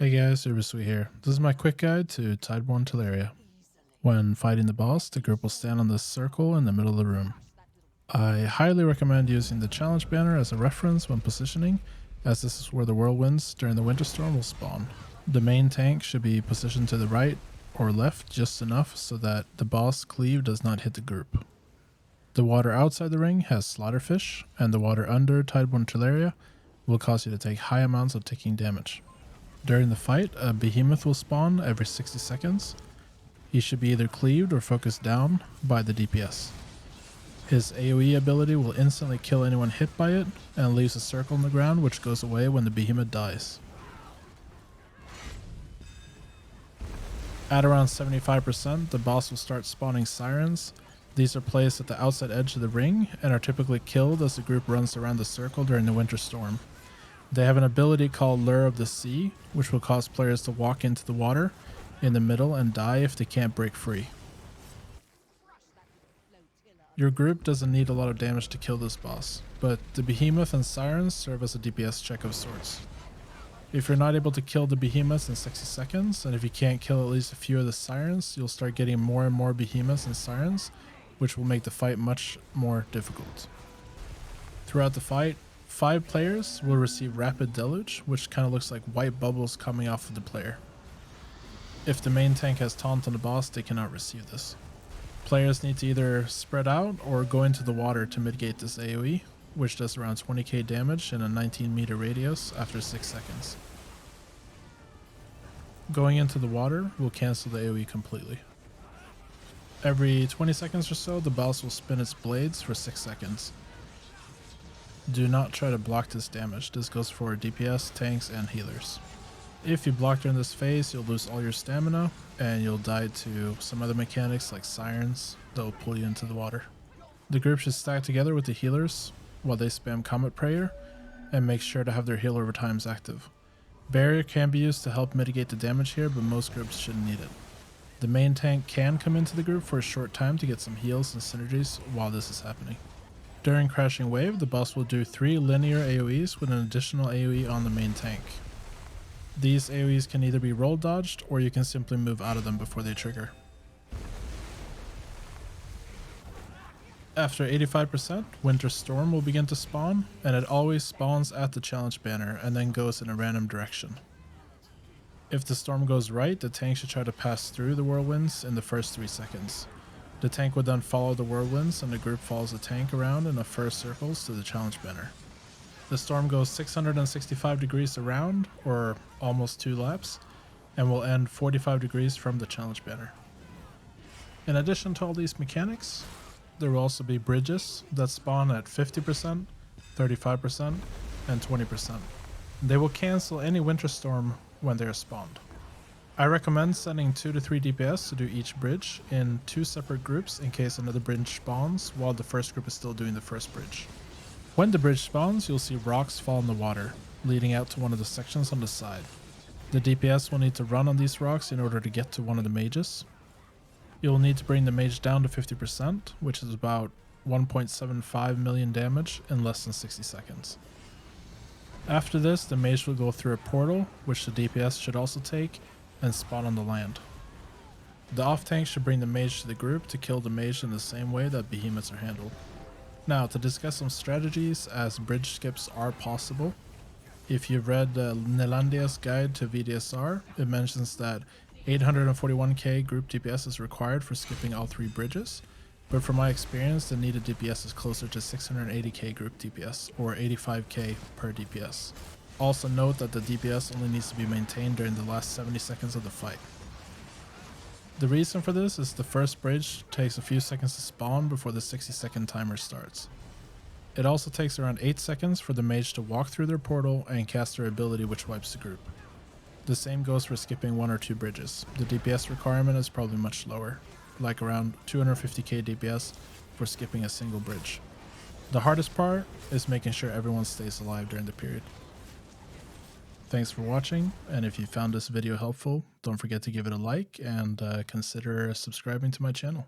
Hey guys, Sweet here. This is my quick guide to Tideborn Taleria. When fighting the boss, the group will stand on this circle in the middle of the room. I highly recommend using the challenge banner as a reference when positioning, as this is where the whirlwinds during the winter storm will spawn. The main tank should be positioned to the right or left just enough so that the boss cleave does not hit the group. The water outside the ring has slaughterfish, and the water under Tideborn Taleria will cause you to take high amounts of ticking damage. During the fight, a Behemoth will spawn every 60 seconds. He should be either cleaved or focused down by the DPS. His AoE ability will instantly kill anyone hit by it and leaves a circle on the ground which goes away when the Behemoth dies. At around 75%, the boss will start spawning Sirens. These are placed at the outside edge of the ring and are typically killed as the group runs around the circle during the winter storm. They have an ability called Lure of the Sea, which will cause players to walk into the water in the middle and die if they can't break free. Your group doesn't need a lot of damage to kill this boss, but the Behemoth and Sirens serve as a DPS check of sorts. If you're not able to kill the Behemoths in 60 seconds, and if you can't kill at least a few of the Sirens, you'll start getting more and more Behemoths and Sirens, which will make the fight much more difficult. Throughout the fight, 5 players will receive Rapid Deludge, which kind of looks like white bubbles coming off of the player. If the main tank has taunt on the boss, they cannot receive this. Players need to either spread out or go into the water to mitigate this AoE, which does around 20k damage in a 19 meter radius after 6 seconds. Going into the water will cancel the AoE completely. Every 20 seconds or so, the boss will spin its blades for 6 seconds. Do not try to block this damage. This goes for DPS, tanks, and healers. If you block during this phase, you'll lose all your stamina, and you'll die to some other mechanics like Sirens that will pull you into the water. The group should stack together with the healers while they spam Comet Prayer, and make sure to have their healer over times active. Barrier can be used to help mitigate the damage here, but most groups shouldn't need it. The main tank can come into the group for a short time to get some heals and synergies while this is happening. During Crashing Wave, the boss will do 3 linear AoEs with an additional AoE on the main tank. These AoEs can either be roll dodged or you can simply move out of them before they trigger. After 85%, Winter Storm will begin to spawn, and it always spawns at the challenge banner and then goes in a random direction. If the storm goes right, the tank should try to pass through the whirlwinds in the first 3 seconds. The tank would then follow the whirlwinds, and the group follows the tank around in the first circles to the challenge banner. The storm goes 665 degrees around, or almost 2 laps, and will end 45 degrees from the challenge banner. In addition to all these mechanics, there will also be bridges that spawn at 50%, 35%, and 20%. They will cancel any winter storm when they are spawned. I recommend sending 2 to 3 DPS to do each bridge in 2 separate groups in case another bridge spawns while the first group is still doing the first bridge. When the bridge spawns, you'll see rocks fall in the water, leading out to one of the sections on the side. The DPS will need to run on these rocks in order to get to one of the mages. You'll need to bring the mage down to 50%, which is about 1.75 million damage in less than 60 seconds. After this, the mage will go through a portal, which the DPS should also take, and spawn on the land. The off tank should bring the mage to the group to kill the mage in the same way that behemoths are handled. Now, to discuss some strategies, as bridge skips are possible. If you've read Nelandia's guide to vDSR, it mentions that 841k group DPS is required for skipping all 3 bridges, but from my experience, the needed DPS is closer to 680k group DPS, or 85k per DPS. Also note that the DPS only needs to be maintained during the last 70 seconds of the fight. The reason for this is the first bridge takes a few seconds to spawn before the 60-second timer starts. It also takes around 8 seconds for the mage to walk through their portal and cast their ability, which wipes the group. The same goes for skipping 1 or 2 bridges. The DPS requirement is probably much lower, like around 250k DPS for skipping a single bridge. The hardest part is making sure everyone stays alive during the period. Thanks for watching, and if you found this video helpful, don't forget to give it a like and consider subscribing to my channel.